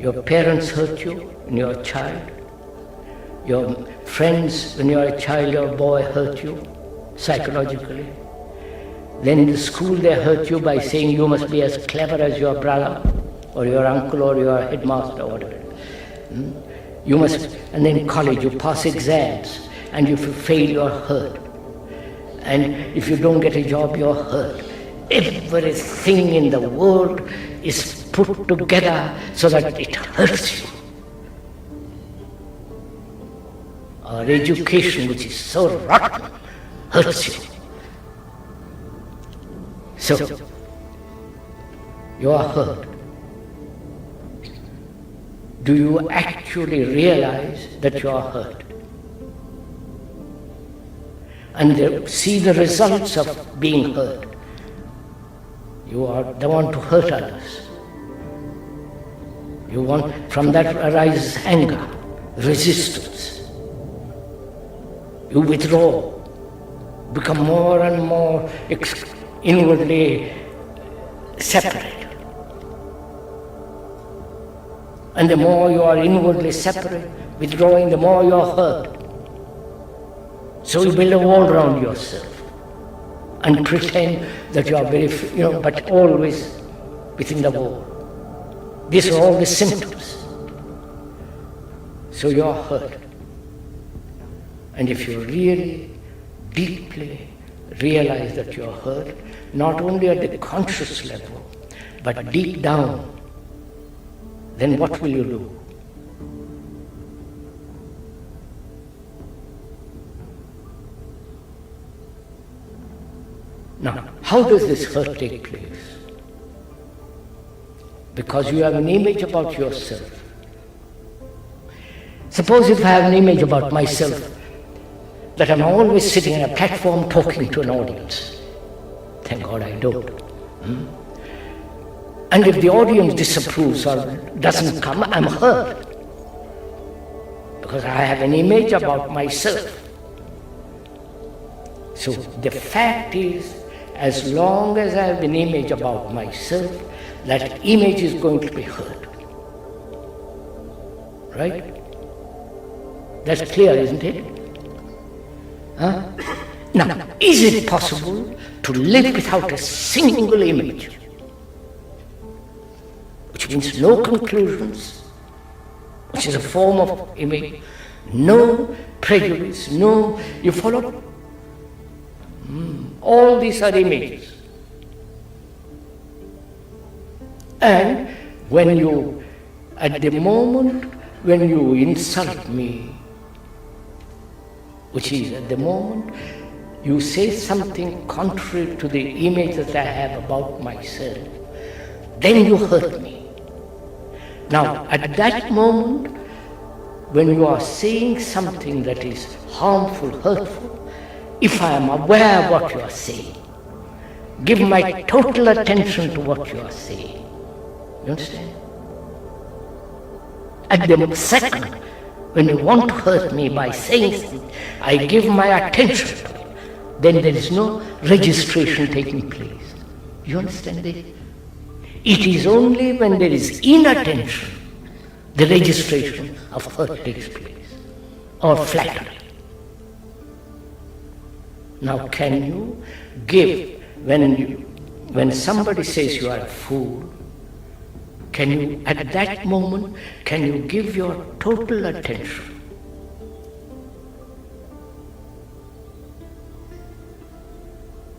Your parents hurt you when you were a child. Your friends when you were a child, your boy hurt you psychologically. Then in the school they hurt you by saying you must be as clever as your brother or your uncle or your headmaster or whatever. You must, and then in college you pass exams, and if you fail you're hurt. And if you don't get a job you're hurt. Everything in the world is put together so that it hurts you. Our education, which is so rotten, hurts you. So, you are hurt. Do you actually realize that you are hurt? And see the results of being hurt. You are the one to hurt others. From that arises anger, resistance. You withdraw, become more and more inwardly separate. And the more you are inwardly separate, withdrawing, the more you are hurt. So you build a wall around yourself and pretend that you are very, but always within the wall. These are all the symptoms. So you are hurt. And if you really deeply realize that you are hurt, not only at the conscious level, but deep down, then what will you do? Now, how does this hurt take place? Because you have an image about yourself. Suppose if I have an image about myself, that I'm always sitting on a platform talking to an audience. Thank God I don't. And if the audience disapproves or doesn't come, I'm hurt. Because I have an image about myself. So the fact is, as long as I have an image about myself, that image is going to be hurt. Right? That's clear, isn't it? Now, is it possible to live without a single image? Which means no conclusions, which is a form of image, no prejudice, you follow? All these are images. And at the moment when you insult me, which is at the moment you say something contrary to the image that I have about myself, then you hurt me. Now, at that moment, when you are saying something that is harmful, hurtful, if I am aware of what you are saying, give my total attention to what you are saying. You understand? At the second, when you want to hurt me by saying something, I give my attention to it. Then there is no registration taking place. You understand it? It is only when there is inattention the registration of hurt takes place, or flattery. Now, can you give, when somebody says you are a fool, at that moment, can you give your total attention?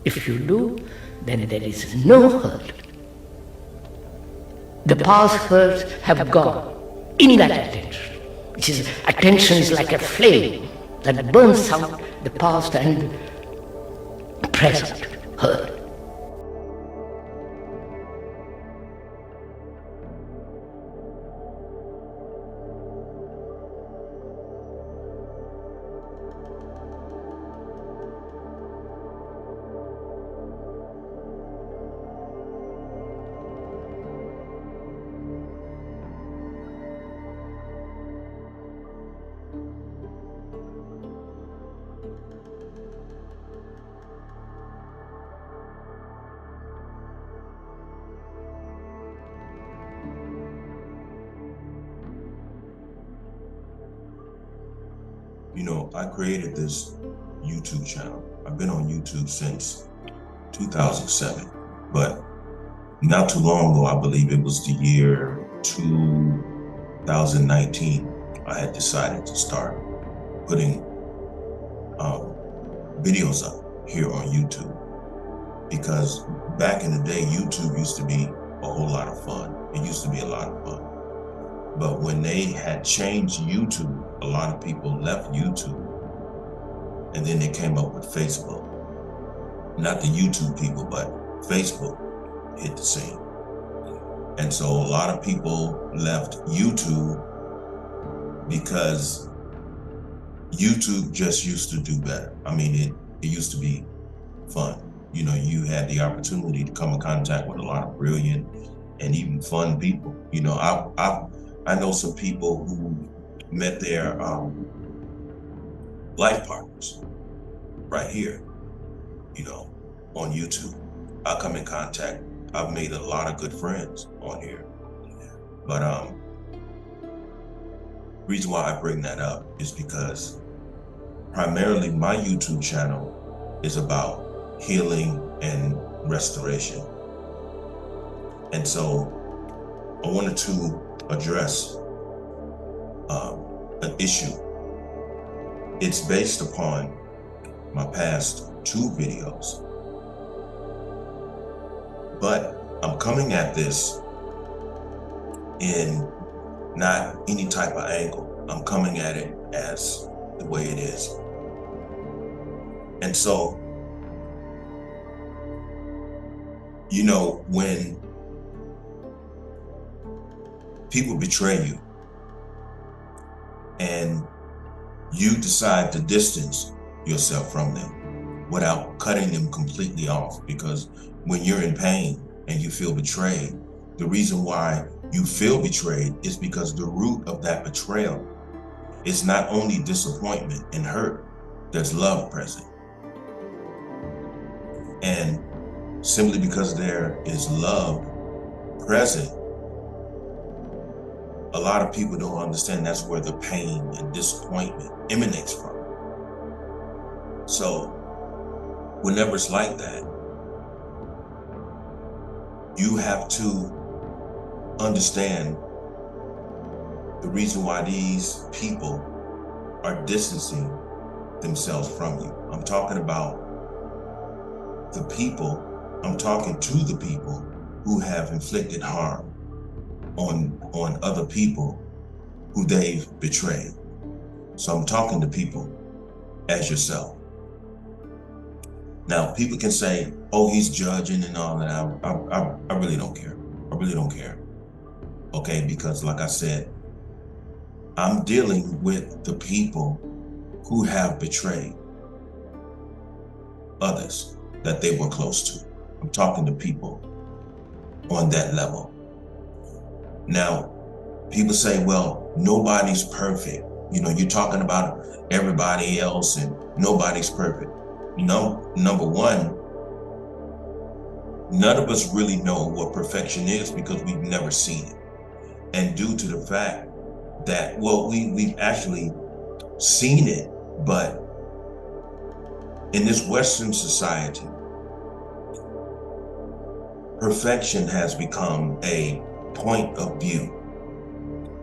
If you do, then there is no hurt. The past hurts have gone in that attention. Attention is like a flame that burns out the past and present hurt. I created this YouTube channel. I've been on YouTube since 2007, but not too long ago, I believe it was the year 2019, I had decided to start putting videos up here on YouTube, because back in the day, YouTube used to be a whole lot of fun. It used to be a lot of fun. But when they had changed YouTube, a lot of people left YouTube, and then they came up with Facebook. Not the YouTube people, but Facebook hit the scene. And so a lot of people left YouTube because YouTube just used to do better. I mean, it used to be fun. You had the opportunity to come in contact with a lot of brilliant and even fun people. I know some people who met their life partners right here, on YouTube. I come in contact. I've made a lot of good friends on here. But reason why I bring that up is because primarily my YouTube channel is about healing and restoration. And so I wanted to address an issue. It's based upon my past 2 videos, but I'm coming at this in not any type of angle. I'm coming at it as the way it is. And so, when people betray you and you decide to distance yourself from them without cutting them completely off, because when you're in pain and you feel betrayed, the reason why you feel betrayed is because the root of that betrayal is not only disappointment and hurt, there's love present. And simply because there is love present, a lot of people don't understand that's where the pain and disappointment emanates from. So whenever it's like that, you have to understand the reason why these people are distancing themselves from you. I'm talking about the people, I'm talking to the people who have inflicted harm on other people who they've betrayed. So I'm talking to people as yourself. Now, people can say, oh, he's judging and all that. I really don't care. I really don't care. Okay, because like I said, I'm dealing with the people who have betrayed others that they were close to. I'm talking to people on that level. Now, people say, well, nobody's perfect. You're talking about everybody else and nobody's perfect. Number one, none of us really know what perfection is because we've never seen it. And due to the fact that, well, we've actually seen it, but in this Western society, perfection has become a point of view.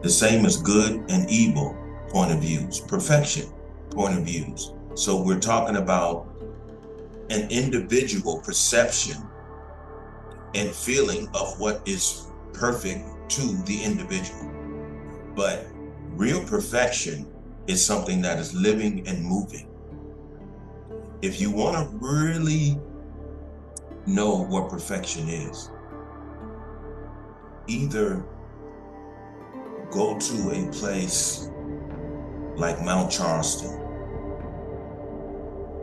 The same as good and evil point of views, perfection point of views. So we're talking about an individual perception and feeling of what is perfect to the individual. But real perfection is something that is living and moving. If you want to really know what perfection is, either go to a place like Mount Charleston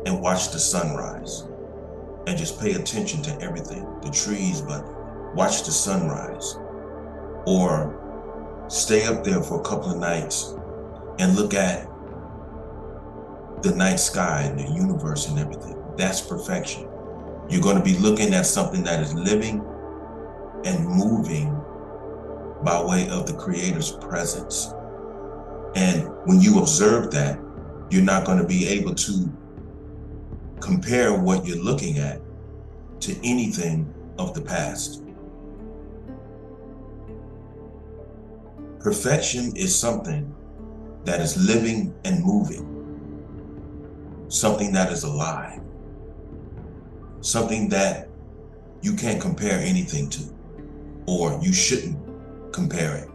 and watch the sunrise and just pay attention to everything, the trees, but watch the sunrise. Or stay up there for a couple of nights and look at the night sky and the universe and everything. That's perfection. You're going to be looking at something that is living and moving by way of the Creator's presence. And when you observe that, you're not going to be able to compare what you're looking at to anything of the past. Perfection is something that is living and moving, something that is alive, something that you can't compare anything to, or you shouldn't compare it.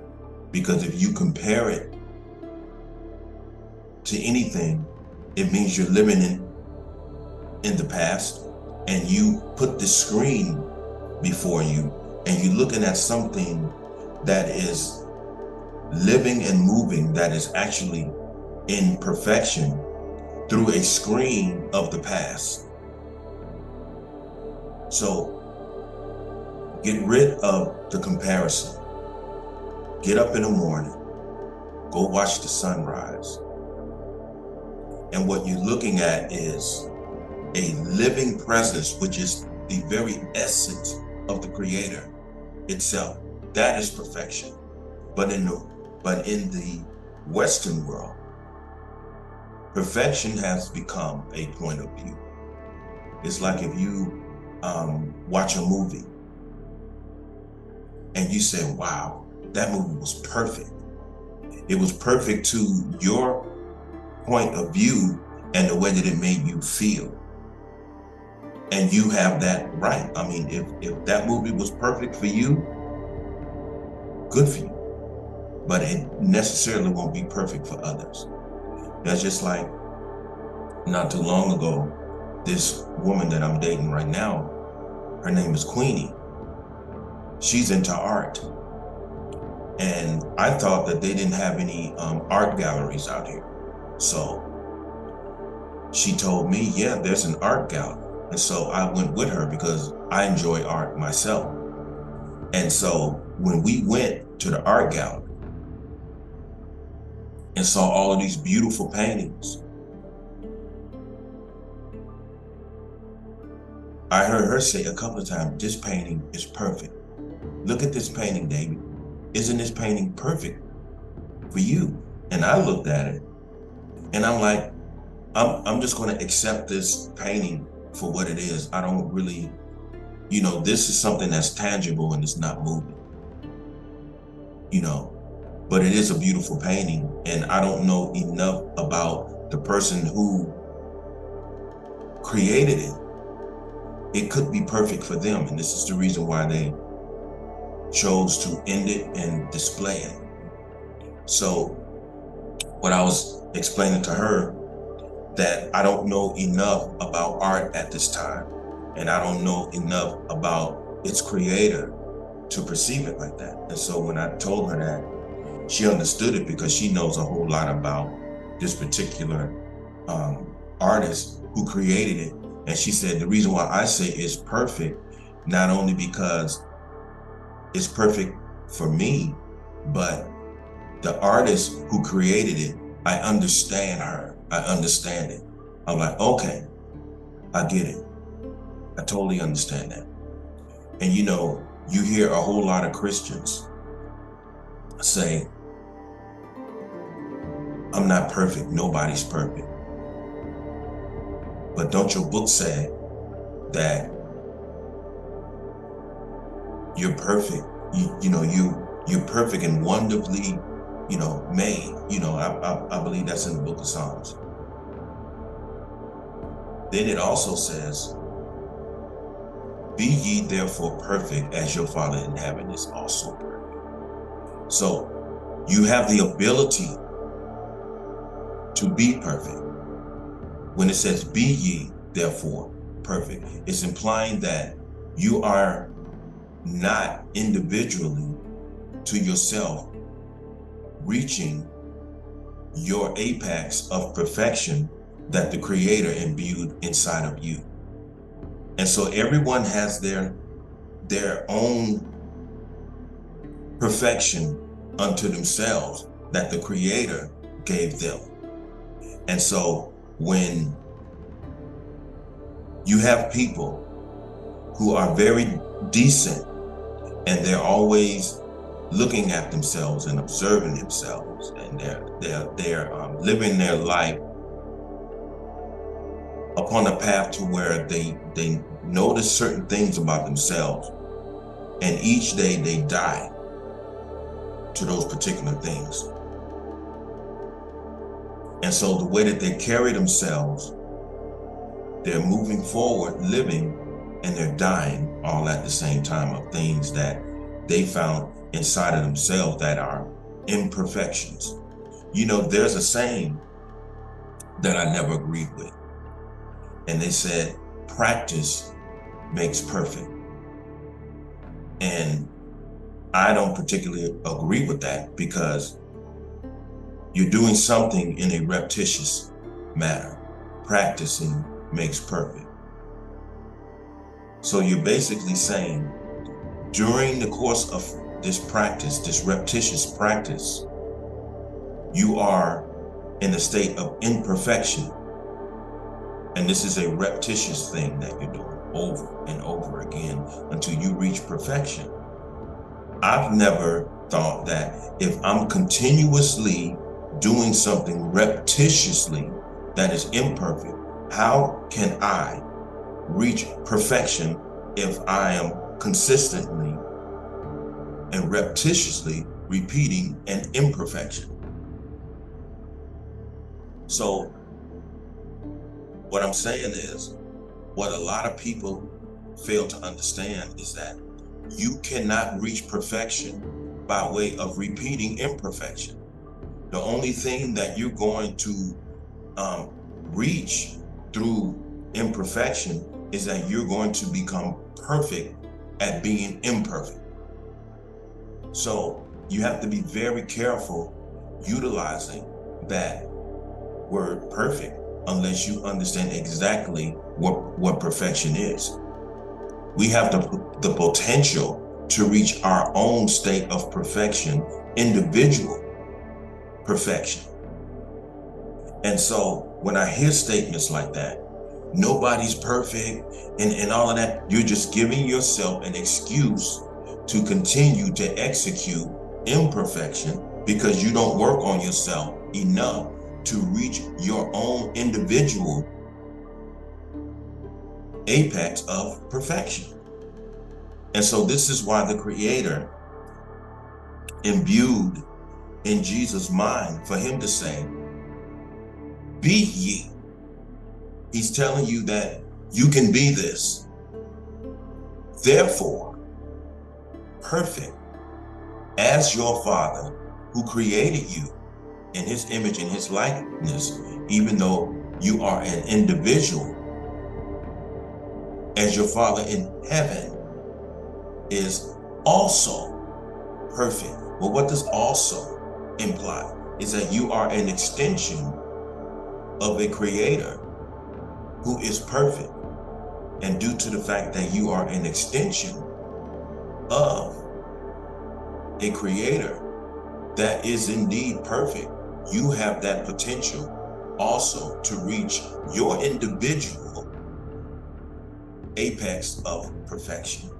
Because if you compare it to anything, it means you're living in the past, and you put the screen before you and you're looking at something that is living and moving, that is actually in perfection through a screen of the past. So get rid of the comparison. Get up in the morning, go watch the sunrise. And what you're looking at is a living presence, which is the very essence of the Creator itself. That is perfection. But in the Western world, perfection has become a point of view. It's like if you watch a movie and you say, wow, that movie was perfect. It was perfect to your point of view and the way that it made you feel. And you have that right. I mean, if that movie was perfect for you, good for you. But it necessarily won't be perfect for others. That's just like not too long ago, this woman that I'm dating right now, her name is Queenie. She's into art. And I thought that they didn't have any art galleries out here. So she told me, yeah, there's an art gallery. And so I went with her because I enjoy art myself. And so when we went to the art gallery and saw all of these beautiful paintings, I heard her say a couple of times, this painting is perfect. Look at this painting, David. Isn't this painting perfect for you? And I looked at it and I'm like, I'm just going to accept this painting for what it is. I don't really, this is something that's tangible and it's not moving, but it is a beautiful painting. And I don't know enough about the person who created it. It could be perfect for them. And this is the reason why they chose to end it and display it. So what I was explaining to her, that I don't know enough about art at this time, and I don't know enough about its creator to perceive it like that. And so when I told her that, she understood it because she knows a whole lot about this particular artist who created it. And she said, the reason why I say it's perfect, not only because it's perfect for me, but the artist who created it, I understand her. I understand it. I'm like, okay, I get it. I totally understand that. And you hear a whole lot of Christians say, I'm not perfect, nobody's perfect. But don't your book say that you're perfect? You're perfect and wonderfully, made. I believe that's in the book of Psalms. Then it also says, be ye therefore perfect as your Father in heaven is also perfect. So you have the ability to be perfect. When it says be ye therefore perfect, it's implying that you are not individually to yourself reaching your apex of perfection that the Creator imbued inside of you. And so everyone has their own perfection unto themselves that the Creator gave them. And so when you have people who are very decent and they're always looking at themselves and observing themselves, and they're living their life upon a path to where they notice certain things about themselves, and each day they die to those particular things. And so the way that they carry themselves, they're moving forward, living, and they're dying all at the same time of things that they found inside of themselves that are imperfections. You know, there's a saying that I never agreed with, and they said, practice makes perfect. And I don't particularly agree with that, because you're doing something in a repetitious manner. Practicing makes perfect. So you're basically saying, during the course of this practice, this repetitious practice, you are in a state of imperfection. And this is a repetitious thing that you're doing over and over again until you reach perfection. I've never thought that if I'm continuously doing something repetitiously that is imperfect, how can I reach perfection if I am consistently and repetitiously repeating an imperfection? So what I'm saying is, what a lot of people fail to understand is that you cannot reach perfection by way of repeating imperfection. The only thing that you're going to reach through imperfection is that you're going to become perfect at being imperfect. So you have to be very careful utilizing that word perfect, unless you understand exactly what perfection is. We have the potential to reach our own state of perfection, individual perfection. And so when I hear statements like that, nobody's perfect and all of that, you're just giving yourself an excuse to continue to execute imperfection, because you don't work on yourself enough to reach your own individual apex of perfection. And so this is why the Creator imbued in Jesus' mind for him to say, be ye. He's telling you that you can be this. Therefore, perfect as your Father who created you in his image and his likeness, even though you are an individual, as your Father in heaven is also perfect. Well, what does also imply? Is that you are an extension of a Creator who is perfect. And due to the fact that you are an extension of a Creator that is indeed perfect, you have that potential also to reach your individual apex of perfection.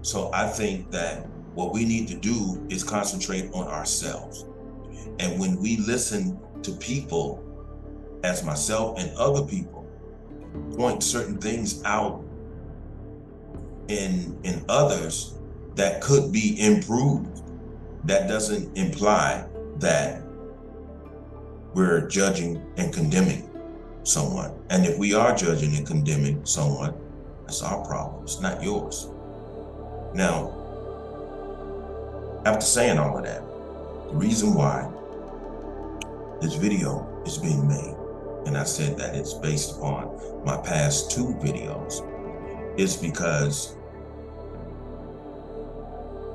So I think that what we need to do is concentrate on ourselves. And when we listen to people, as myself and other people, point certain things out in others that could be improved, that doesn't imply that we're judging and condemning someone. And if we are judging and condemning someone, that's our problem, it's not yours. Now, after saying all of that, the reason why this video is being made, and I said that it's based upon my past 2 videos, is because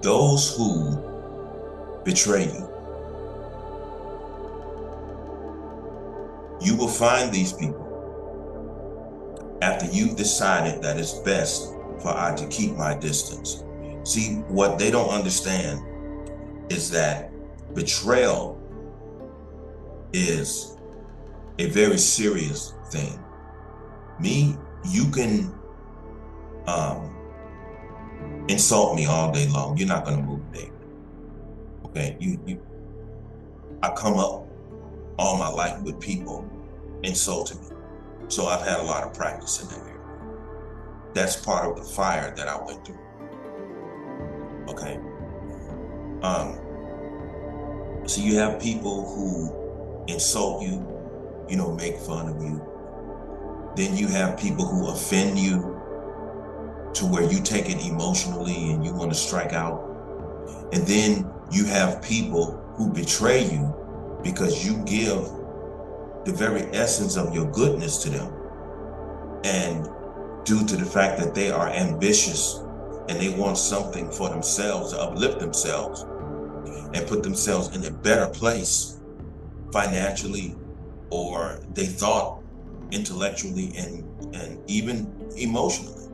those who betray you, you will find these people after you've decided that it's best for I to keep my distance. See, what they don't understand is that betrayal is a very serious thing. You can insult me all day long. You're not gonna move, David. Okay, I come up all my life with people insulting me. So I've had a lot of practice in that area. That's part of the fire that I went through. Okay. So you have people who insult you, make fun of you. Then you have people who offend you to where you take it emotionally and you want to strike out. And then you have people who betray you because you give the very essence of your goodness to them. And due to the fact that they are ambitious and they want something for themselves to uplift themselves and put themselves in a better place financially, or they thought intellectually and even emotionally,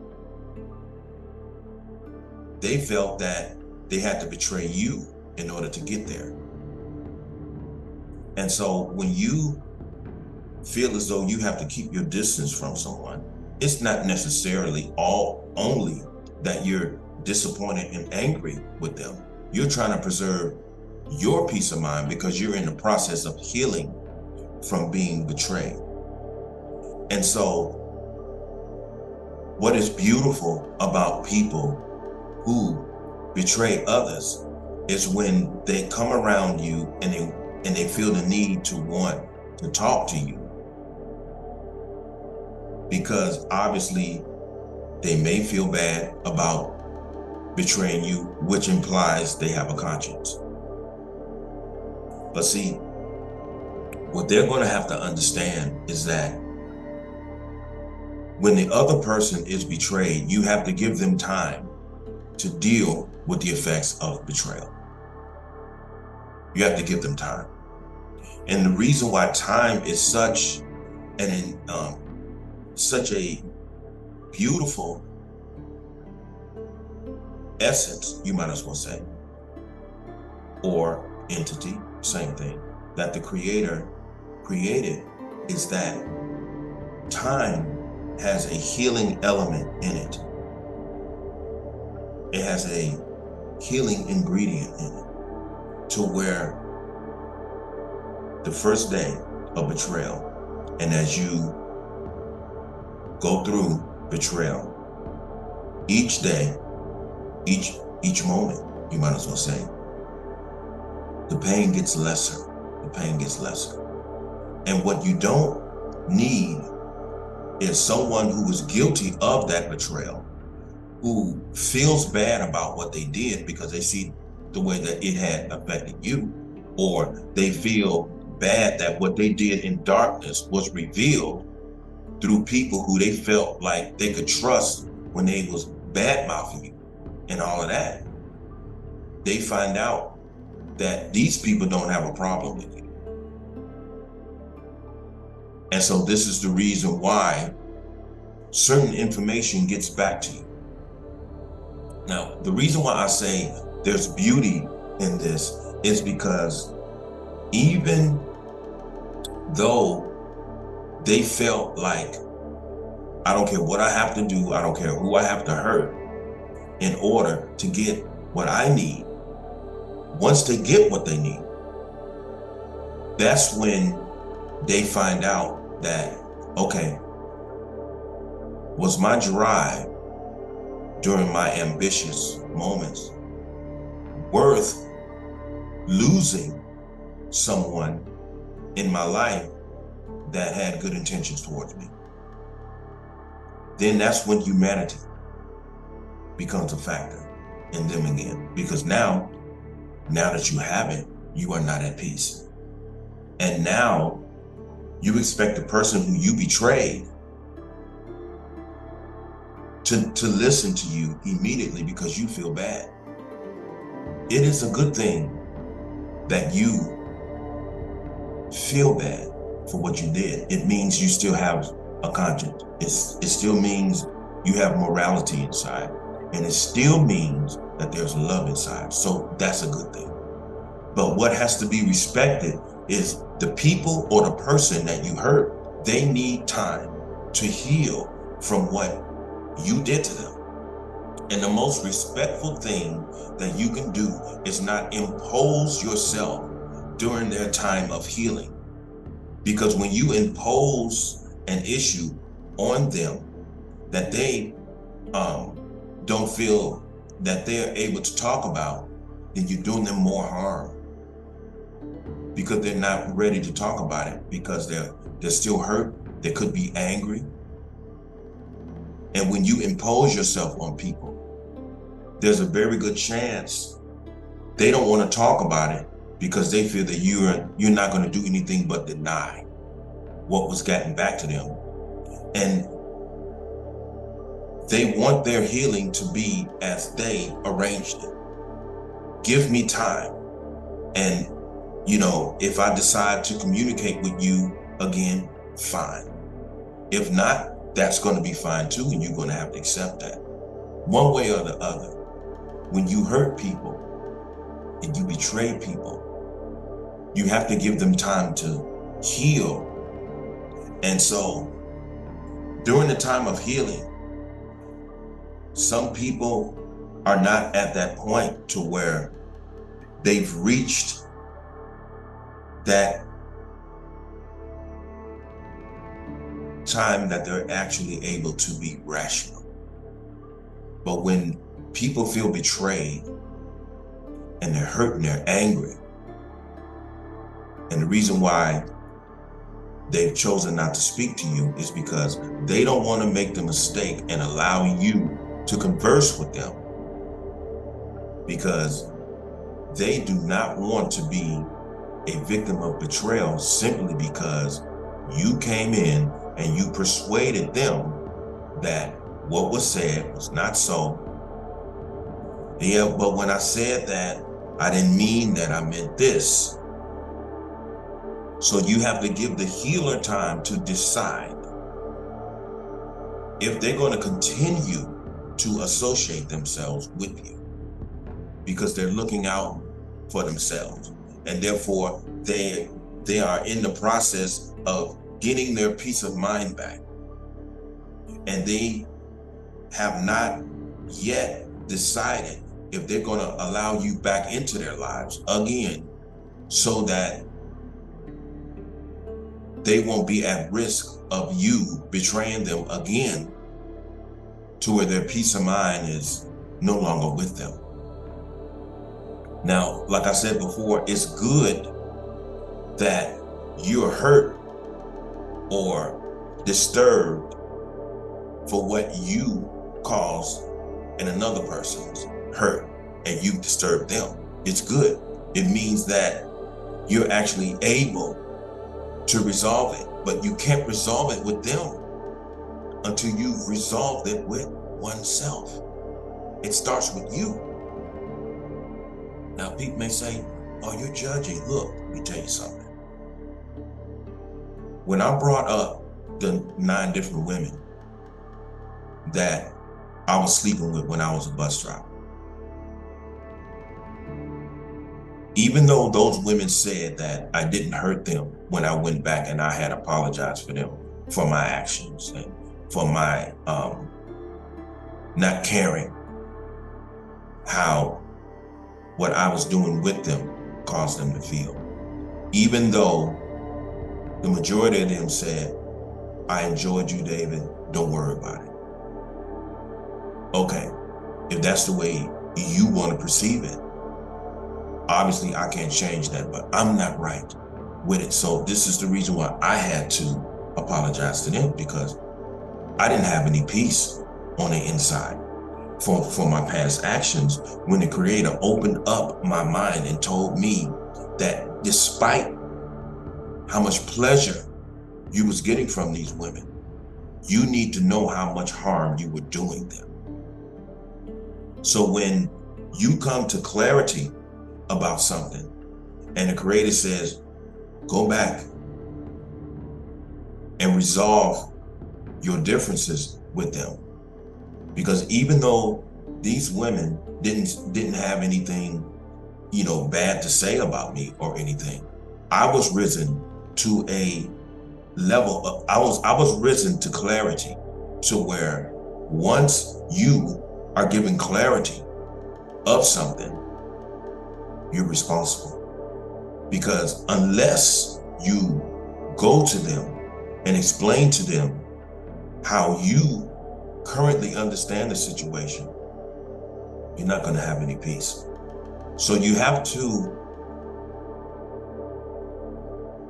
they felt that they had to betray you in order to get there. And so when you feel as though you have to keep your distance from someone, it's not necessarily only that you're disappointed and angry with them. You're trying to preserve your peace of mind because you're in the process of healing from being betrayed. And so what is beautiful about people who betray others is when they come around you and they feel the need to want to talk to you. Because obviously they may feel bad about betraying you, which implies they have a conscience. But see, what they're going to have to understand is that when the other person is betrayed, you have to give them time to deal with the effects of betrayal. You have to give them time. And the reason why time is such a beautiful essence, you might as well say, or entity, same thing, that the Creator created, is that time has a healing element in it. It has a healing ingredient in it, to where the first day of betrayal, and as you go through betrayal, each day, each moment, you might as well say, the pain gets lesser, the pain gets lesser. And what you don't need is someone who is guilty of that betrayal, who feels bad about what they did because they see the way that it had affected you, or they feel bad that what they did in darkness was revealed through people who they felt like they could trust when they was bad-mouthing you and all of that. They find out that these people don't have a problem with you. And so this is the reason why certain information gets back to you. Now, the reason why I say there's beauty in this is because even though they felt like, I don't care what I have to do, I don't care who I have to hurt in order to get what I need, once they get what they need, that's when they find out that, okay, was my drive during my ambitious moments worth losing someone in my life that had good intentions towards me? Then that's when humanity becomes a factor in them again. Because now that you have it, you are not at peace. And now you expect the person who you betrayed to listen to you immediately because you feel bad. It is a good thing that you feel bad for what you did. It means you still have a conscience. It still means you have morality inside. And it still means that there's love inside. So that's a good thing. But what has to be respected is the people or the person that you hurt, they need time to heal from what you did to them. And the most respectful thing that you can do is not impose yourself during their time of healing. Because when you impose an issue on them that they don't feel that they're able to talk about, then you're doing them more harm, because they're not ready to talk about it, because they're still hurt. They could be angry. And when you impose yourself on people, there's a very good chance they don't want to talk about it, because they feel that you're not going to do anything but deny what was gotten back to them. And they want their healing to be as they arranged it. Give me time. And, if I decide to communicate with you again, fine. If not, that's going to be fine too, and you're going to have to accept that. One way or the other, when you hurt people and you betray people, you have to give them time to heal. And so during the time of healing, some people are not at that point to where they've reached that time that they're actually able to be rational. But when people feel betrayed and they're hurt and they're angry, and the reason why they've chosen not to speak to you is because they don't want to make the mistake and allow you to converse with them, because they do not want to be a victim of betrayal simply because you came in and you persuaded them that what was said was not so. Yeah, but when I said that, I didn't mean that, I meant this. So you have to give the healer time to decide if they're going to continue to associate themselves with you, because they're looking out for themselves, and therefore they are in the process of getting their peace of mind back, and they have not yet decided if they're going to allow you back into their lives again, so that they won't be at risk of you betraying them again, to where their peace of mind is no longer with them. Now, like I said before, it's good that you're hurt or disturbed for what you caused in another person's hurt, and you disturbed them. It's good. It means that you're actually able to resolve it, but you can't resolve it with them until you've resolved it with oneself. It starts with you. Now, people may say, oh, you're judging. Look, let me tell you something. When I brought up the 9 different women that I was sleeping with when I was a bus driver, even though those women said that I didn't hurt them when I went back and I had apologized for them, for my actions and for my not caring how what I was doing with them caused them to feel. Even though the majority of them said, I enjoyed you, David, don't worry about it. Okay, if that's the way you want to perceive it, obviously I can't change that, but I'm not right with it. So this is the reason why I had to apologize to them, because I didn't have any peace on the inside for my past actions, when the Creator opened up my mind and told me that despite how much pleasure you was getting from these women, you need to know how much harm you were doing them. So when you come to clarity about something and the Creator says, go back and resolve your differences with them, because even though these women didn't have anything, bad to say about me or anything, I was risen to a level of, I was risen to clarity, to where once you are given clarity of something, you're responsible. Because unless you go to them and explain to them how you currently understand the situation, you're not going to have any peace. So you have to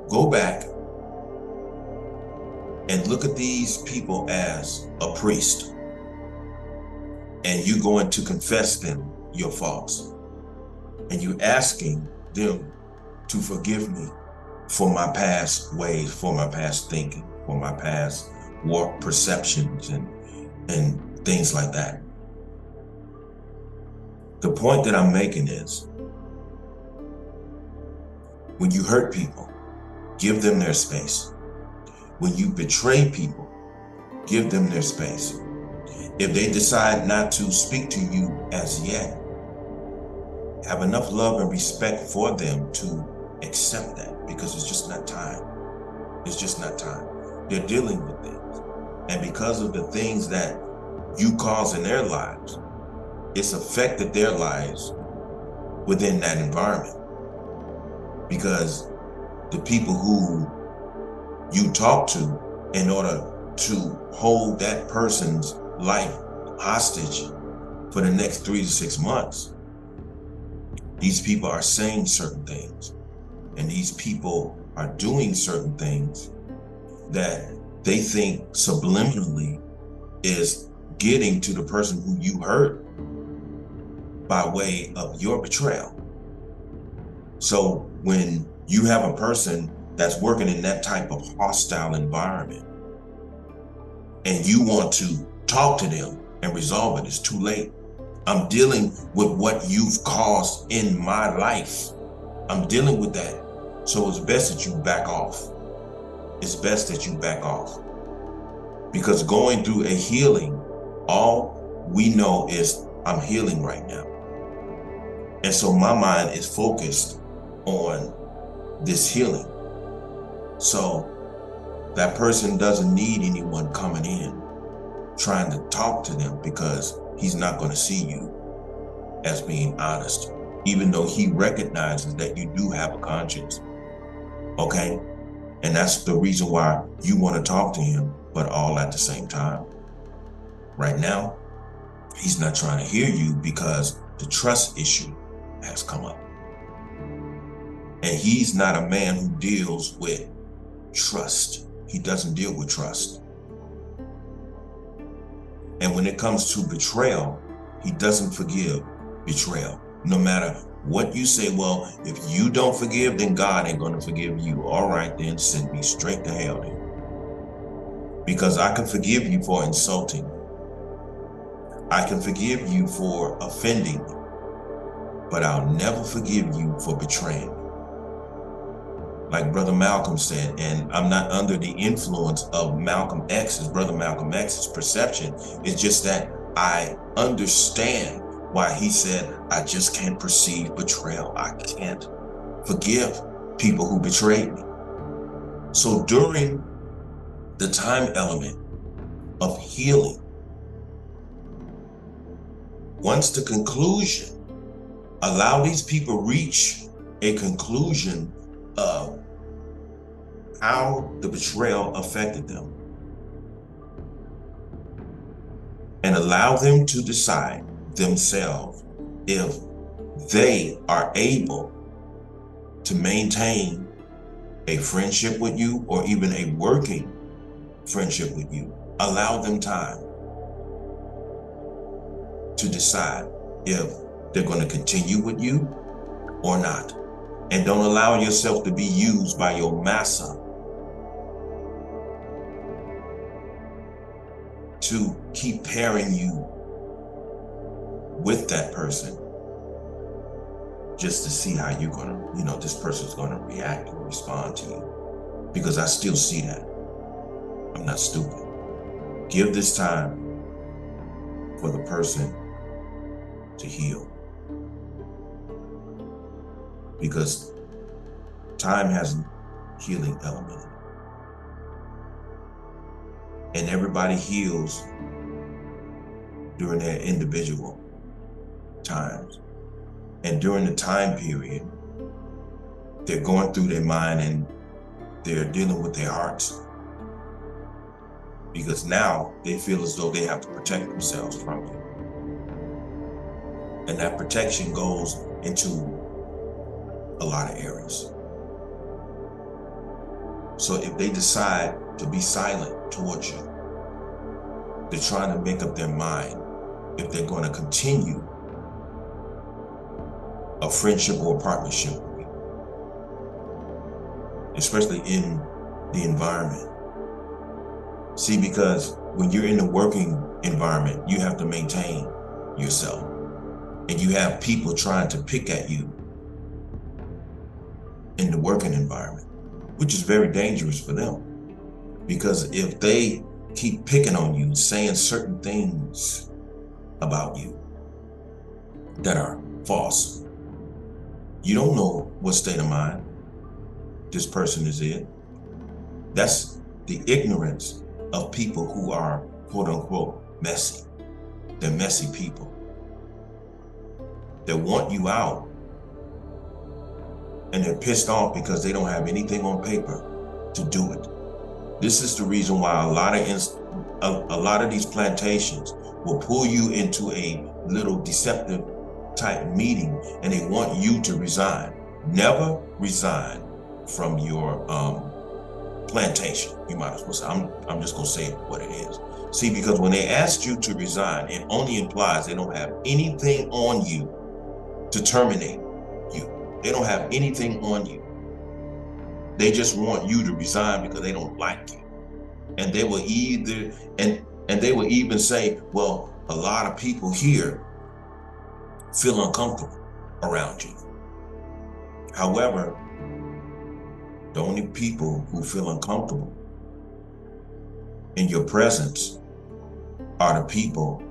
go back and look at these people as a priest, and you're going to confess them your faults, and you're asking them to forgive me for my past ways, for my past thinking, for my past warped perceptions and things like that. The point that I'm making is, when you hurt people, give them their space. When you betray people, give them their space. If they decide not to speak to you as yet, have enough love and respect for them to accept that, because it's just not time. It's just not time. They're dealing with things. And because of the things that you cause in their lives, it's affected their lives within that environment. Because the people who you talk to in order to hold that person's life hostage for the next 3 to 6 months, these people are saying certain things, and these people are doing certain things that they think subliminally is getting to the person who you hurt by way of your betrayal. So when you have a person that's working in that type of hostile environment and you want to talk to them and resolve it, it's too late. I'm dealing with what you've caused in my life. I'm dealing with that. So it's best that you back off. It's best that you back off. Because going through a healing, all we know is I'm healing right now. And so my mind is focused on this healing. So that person doesn't need anyone coming in trying to talk to them, because he's not going to see you as being honest, even though he recognizes that you do have a conscience. Okay? And that's the reason why you want to talk to him, but all at the same time. Right now, he's not trying to hear you because the trust issue has come up. And he's not a man who deals with trust. He doesn't deal with trust. And when it comes to betrayal, he doesn't forgive betrayal. No matter what you say, well, if you don't forgive, then God ain't going to forgive you. All right, then send me straight to hell then. Because I can forgive you for insulting. I can forgive you for offending me, but I'll never forgive you for betraying me. Like Brother Malcolm said, and I'm not under the influence of Malcolm X's, Brother Malcolm X's perception. It's just that I understand why he said, I just can't perceive betrayal. I can't forgive people who betrayed me. So during the time element of healing, once the conclusion, allow these people reach a conclusion of how the betrayal affected them, and allow them to decide themselves if they are able to maintain a friendship with you or even a working friendship with you. Allow them time to decide if they're going to continue with you or not. And don't allow yourself to be used by your massa to keep pairing you with that person just to see how you're going to, this person's going to react or respond to you. Because I still see that. I'm not stupid. Give this time for the person to heal. Because time has a healing element. And everybody heals during their individual times. And during the time period, they're going through their mind and they're dealing with their hearts. because now they feel as though they have to protect themselves from you. And that protection goes into a lot of areas. So if they decide to be silent towards you, they're trying to make up their mind if they're going to continue a friendship or a partnership with you, especially in the environment. See, because when you're in the working environment, you have to maintain yourself, and you have people trying to pick at you in the working environment, which is very dangerous for them, because if they keep picking on you, saying certain things about you that are false, you don't know what state of mind this person is in. That's the ignorance of people who are, quote unquote, messy. They're messy people. They want you out, and they're pissed off because they don't have anything on paper to do it. This is the reason why a lot of these plantations will pull you into a little deceptive type meeting, and they want you to resign. Never resign from your plantation. You might as well say, I'm just gonna say what it is. See, because when they ask you to resign, it only implies they don't have anything on you to terminate you. They don't have anything on you. They just want you to resign because they don't like you. And they will they will even say, well, a lot of people here feel uncomfortable around you. However, the only people who feel uncomfortable in your presence are the people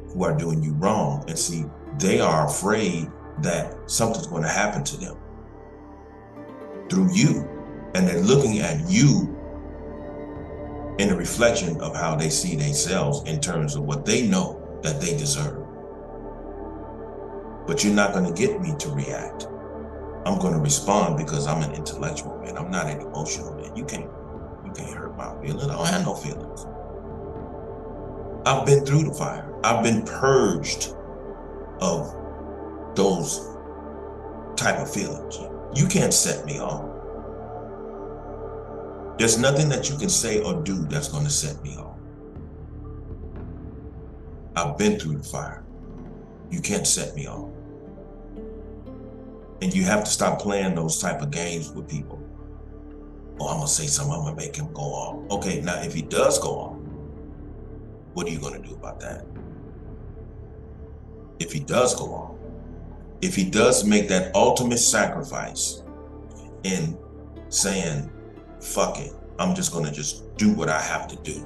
who are doing you wrong. And see, they are afraid that something's going to happen to them through you. And they're looking at you in a reflection of how they see themselves in terms of what they know that they deserve. But you're not going to get me to react. I'm going to respond because I'm an intellectual man. I'm not an emotional man. You can't hurt my feelings. I don't have no feelings. I've been through the fire. I've been purged of those type of feelings. You can't set me off. There's nothing that you can say or do that's going to set me off. I've been through the fire. You can't set me off. And you have to stop playing those type of games with people. Oh, I'm going to say something, I'm going to make him go off. Okay, now if he does go off, what are you going to do about that? If he does go off, if he does make that ultimate sacrifice in saying, fuck it, I'm just going to just do what I have to do,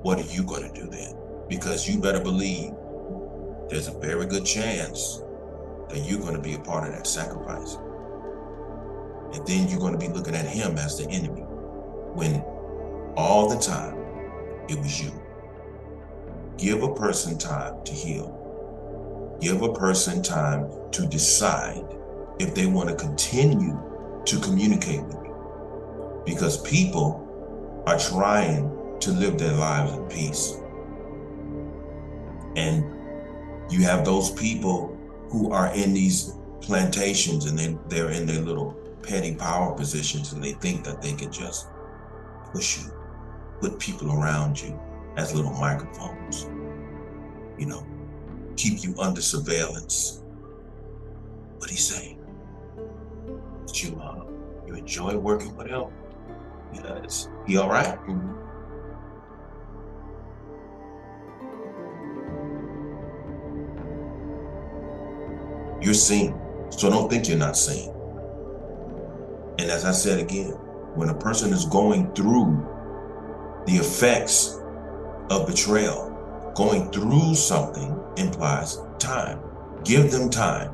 what are you going to do then? Because you better believe there's a very good chance that you're going to be a part of that sacrifice. And then you're going to be looking at him as the enemy, when all the time it was you. Give a person time to heal. Give a person time to decide if they want to continue to communicate with you. Because people are trying to live their lives in peace. And you have those people who are in these plantations, and they're in their little petty power positions, and they think that they can just push you, put people around you as little microphones, keep you under surveillance. What'd he say? Did you enjoy working with him? Is he all right? Mm-hmm. You're seen, so don't think you're not seen. And as I said again, when a person is going through the effects of betrayal, going through something implies time. Give them time.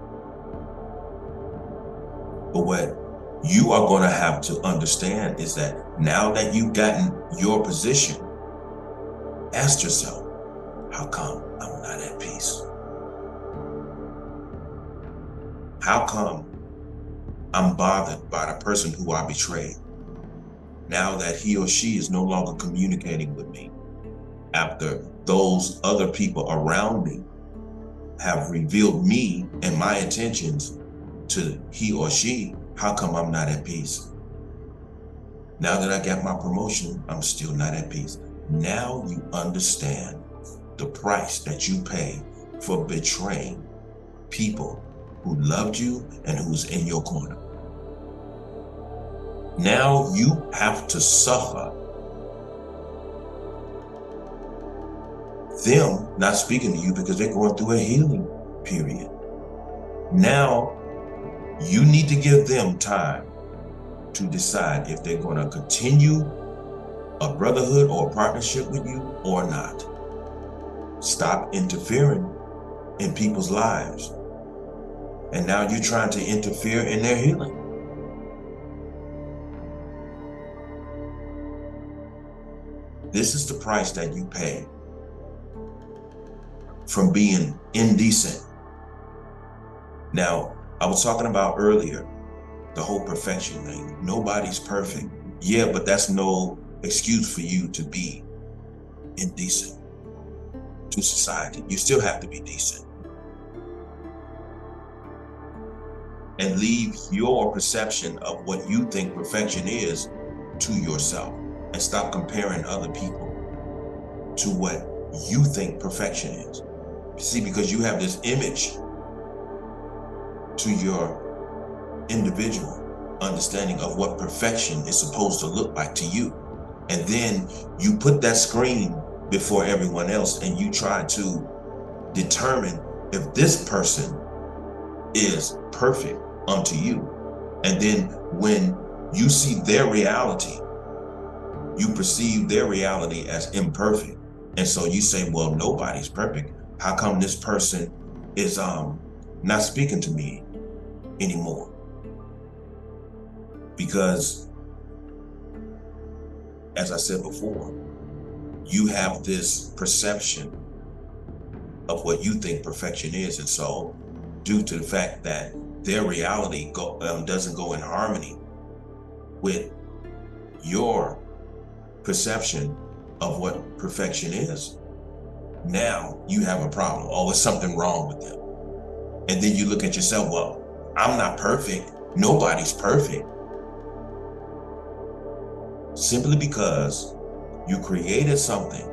But what you are going to have to understand is that now that you've gotten your position, ask yourself, how come I'm not at peace? How come I'm bothered by the person who I betrayed? now that he or she is no longer communicating with me, after those other people around me have revealed me and my intentions to he or she, how come I'm not at peace? Now that I got my promotion, I'm still not at peace. Now you understand the price that you pay for betraying people who loved you and who's in your corner. Now you have to suffer them not speaking to you because they're going through a healing period. Now you need to give them time to decide if they're going to continue a brotherhood or a partnership with you or not. Stop interfering in people's lives. And now you're trying to interfere in their healing. This is the price that you pay from being indecent. Now, I was talking about earlier, the whole perfection thing. Nobody's perfect. Yeah, but that's no excuse for you to be indecent to society. You still have to be decent. And leave your perception of what you think perfection is to yourself. And stop comparing other people to what you think perfection is. See, because you have this image to your individual understanding of what perfection is supposed to look like to you. And then you put that screen before everyone else and you try to determine if this person is perfect unto you. And then when you see their reality, you perceive their reality as imperfect. And so you say, well, nobody's perfect. How come this person is not speaking to me anymore? Because, as I said before, you have this perception of what you think perfection is. And so due to the fact that their reality doesn't go in harmony with your perception of what perfection is, now you have a problem. Oh, there's something wrong with them. And then you look at yourself, well, I'm not perfect. Nobody's perfect. Simply because you created something,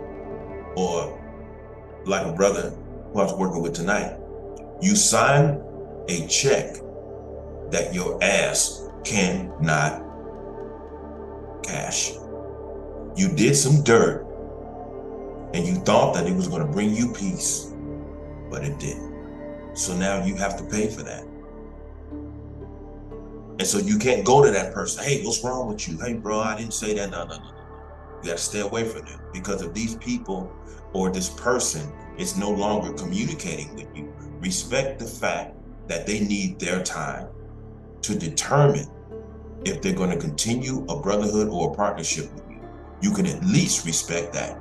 or like a brother who I was working with tonight, you signed a check that your ass cannot cash. You did some dirt and you thought that it was going to bring you peace, but it didn't. So now you have to pay for that. And so you can't go to that person, hey, what's wrong with you? Hey, bro, I didn't say that. No. You got to stay away from them, because if these people or this person is no longer communicating with you, respect the fact that they need their time to determine if they're going to continue a brotherhood or a partnership with you. You can at least respect that.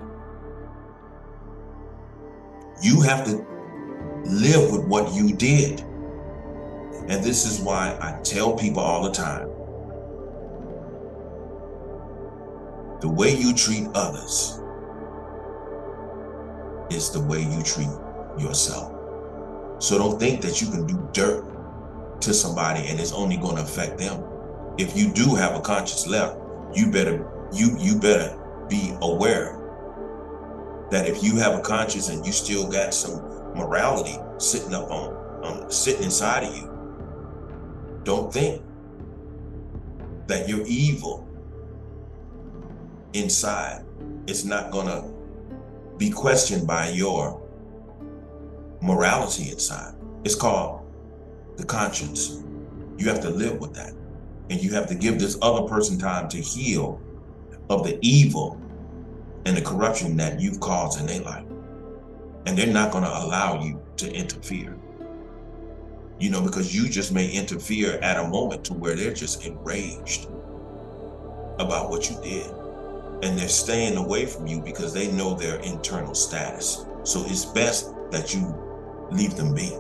You have to live with what you did. And this is why I tell people all the time, the way you treat others is the way you treat yourself. So don't think that you can do dirt to somebody and it's only going to affect them. If you do have a conscience left, you better be aware that if you have a conscience and you still got some morality sitting inside of you, don't think that you're evil inside. It's not gonna be questioned by your morality inside. It's called the conscience. You have to live with that. And you have to give this other person time to heal of the evil and the corruption that you've caused in their life. And they're not gonna allow you to interfere. Because you just may interfere at a moment to where they're just enraged about what you did. And they're staying away from you because they know their internal status. So it's best that you leave them be.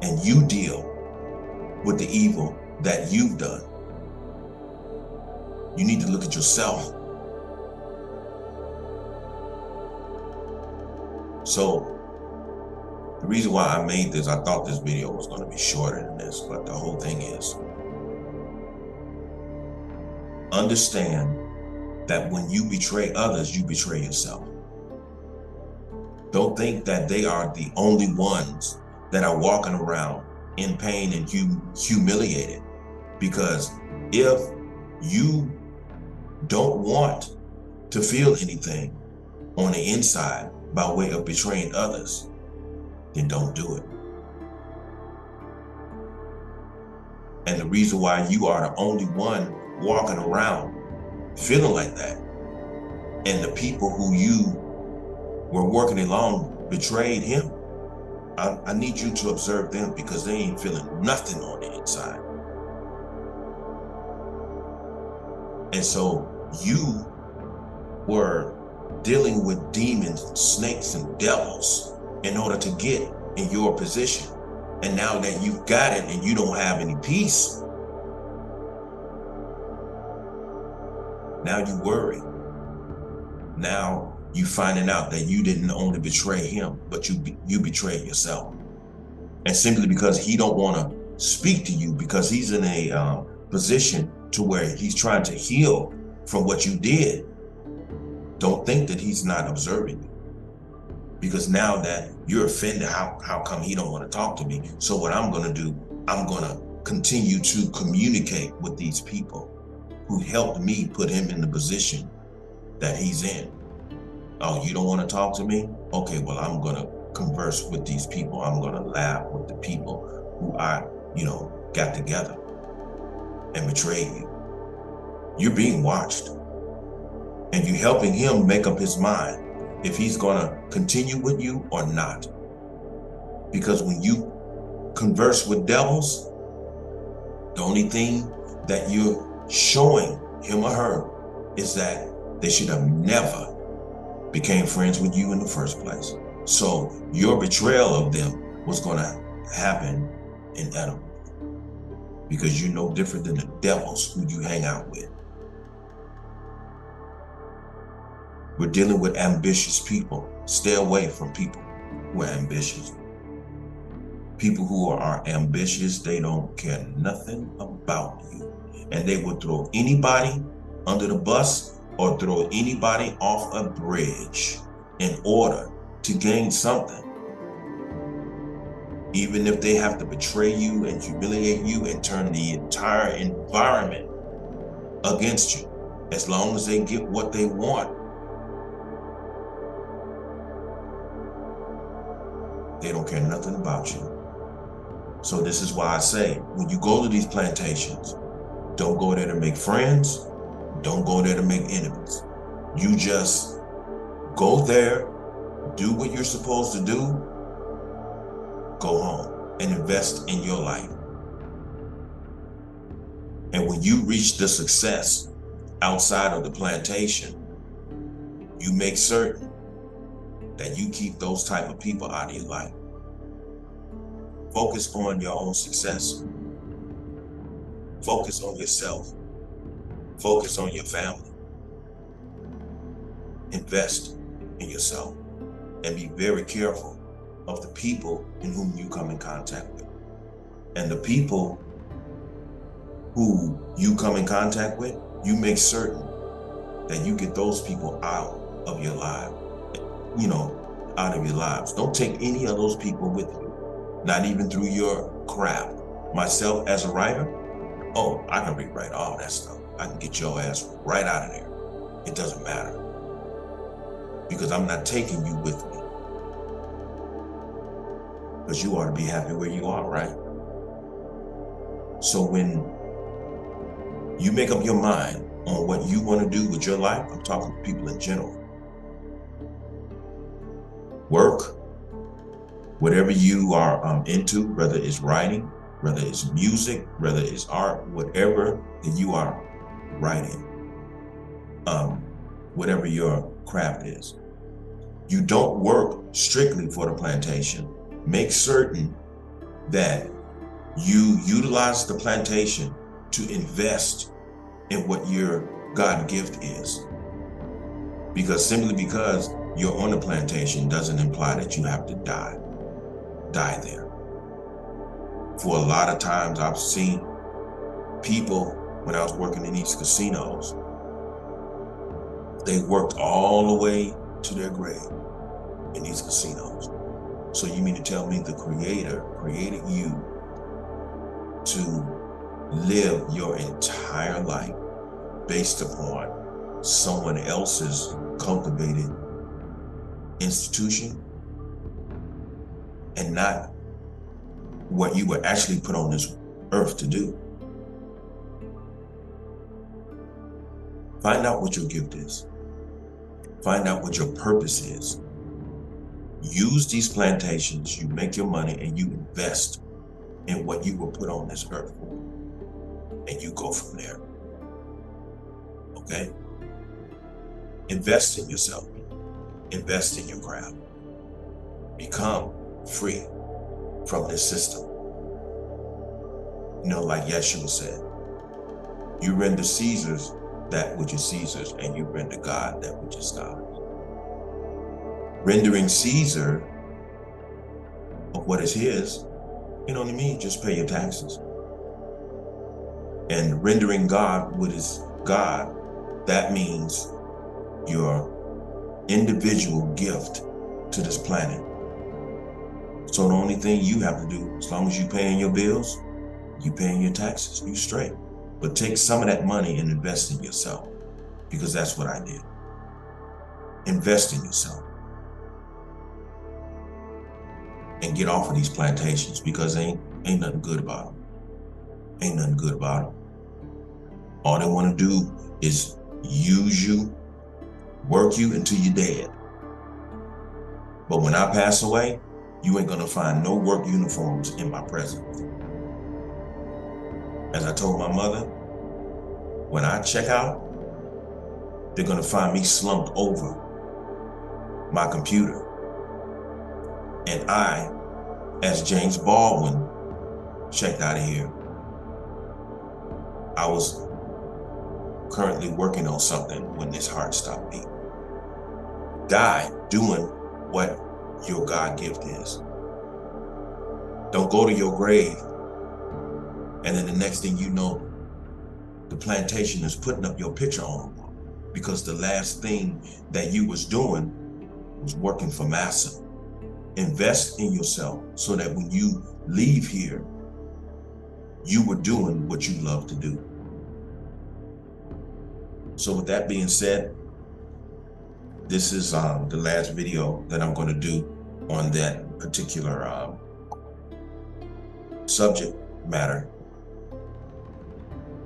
And you deal with the evil that you've done. You need to look at yourself. So the reason why I made this, I thought this video was going to be shorter than this, but the whole thing is, understand that when you betray others, you betray yourself. Don't think that they are the only ones that are walking around in pain and humiliated. Because if you don't want to feel anything on the inside by way of betraying others, then don't do it. And the reason why you are the only one walking around feeling like that, and the people who you were working along betrayed him, I need you to observe them, because they ain't feeling nothing on the inside. And so you were dealing with demons, snakes, and devils in order to get in your position. And now that you've got it and you don't have any peace, now you worry. Now you finding out that you didn't only betray him, but you betrayed yourself. And simply because he don't want to speak to you, because he's in a position to where he's trying to heal from what you did, don't think that he's not observing you. Because now that you're offended, how come he don't want to talk to me? So what I'm going to do, I'm going to continue to communicate with these people who helped me put him in the position that he's in. Oh, you don't want to talk to me? Okay, well, I'm going to converse with these people. I'm going to laugh with the people who I, got together and betrayed you. You're being watched. And you're helping him make up his mind if he's going to continue with you or not. Because when you converse with devils, the only thing that you're showing him or her is that they should have never became friends with you in the first place. So your betrayal of them was going to happen inevitably, because you're no different than the devils who you hang out with. We're dealing with ambitious people. Stay away from people who are ambitious. People who are ambitious, they don't care nothing about you. And they will throw anybody under the bus or throw anybody off a bridge in order to gain something. Even if they have to betray you and humiliate you and turn the entire environment against you, as long as they get what they want, they don't care nothing about you. So this is why I say, when you go to these plantations, don't go there to make friends. Don't go there to make enemies. You just go there, do what you're supposed to do, go home and invest in your life. And when you reach the success outside of the plantation, you make certain that you keep those type of people out of your life. Focus on your own success. Focus on yourself. Focus on your family. Invest in yourself and be very careful of the people in whom you come in contact with. And the people who you come in contact with, you make certain that you get those people out of your life, out of your lives. Don't take any of those people with you, not even through your craft. Myself as a writer, I can rewrite all that stuff. I can get your ass right out of there. It doesn't matter. Because I'm not taking you with me. Because you ought to be happy where you are, right? So when you make up your mind on what you want to do with your life, I'm talking to people in general. Work, whatever you are into, whether it's writing, whether it's music, whether it's art, whatever that you are writing, whatever your craft is. You don't work strictly for the plantation. Make certain that you utilize the plantation to invest in what you're God gift is. Because simply because you're on a plantation doesn't imply that you have to die there. For a lot of times I've seen people, when I was working in these casinos, they worked all the way to their grave in these casinos. So you mean to tell me the Creator created you to live your entire life based upon someone else's cultivated institution and not what you were actually put on this earth to do? Find out what your gift is. Find out what your purpose is. Use these plantations, you make your money, and you invest in what you were put on this earth for. And you go from there. Okay? Invest in yourself. Invest in your craft. Become free from this system. You know, like Yeshua said, you render Caesar's that which is Caesar's, and you render God that which is God's. Rendering Caesar of what is his, you know what I mean? Just pay your taxes. And rendering God what is God, that means your individual gift to this planet. So the only thing you have to do, as long as you paying your bills, you paying your taxes, you straight. But take some of that money and invest in yourself, because that's what I did. Invest in yourself. And get off of these plantations, because ain't nothing good about them. Ain't nothing good about them. All they want to do is use you, work you until you're dead. But when I pass away, you ain't gonna find no work uniforms in my presence. As I told my mother, when I check out, they're gonna find me slumped over my computer. And I, as James Baldwin, checked out of here. I was currently working on something when this heart stopped beating. Die doing what your God gift is. Don't go to your grave, and then the next thing you know, the plantation is putting up your picture on the wall, because the last thing that you was doing was working for Massa. Invest in yourself so that when you leave here, you were doing what you love to do. So with that being said, this is the last video that I'm going to do on that particular subject matter.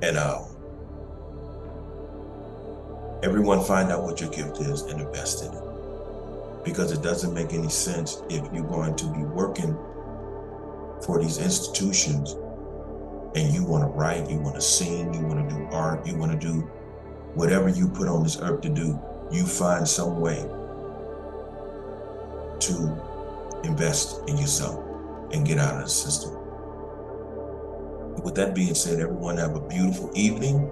And everyone find out what your gift is and invest in it. Because it doesn't make any sense if you're going to be working for these institutions and you want to write, you want to sing, you want to do art, you want to do whatever you put on this earth to do, you find some way to invest in yourself and get out of the system. With that being said, everyone have a beautiful evening.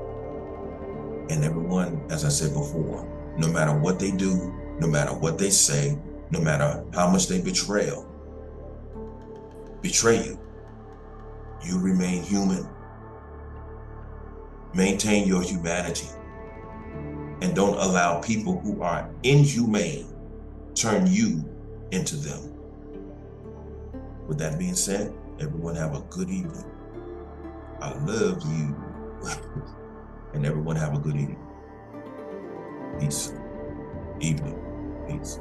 And everyone, as I said before, no matter what they do, no matter what they say, no matter how much they betray you, you remain human. Maintain your humanity. And don't allow people who are inhumane turn you into them. With that being said, everyone have a good evening. I love you. And everyone have a good evening. Peace. Evening. Peace.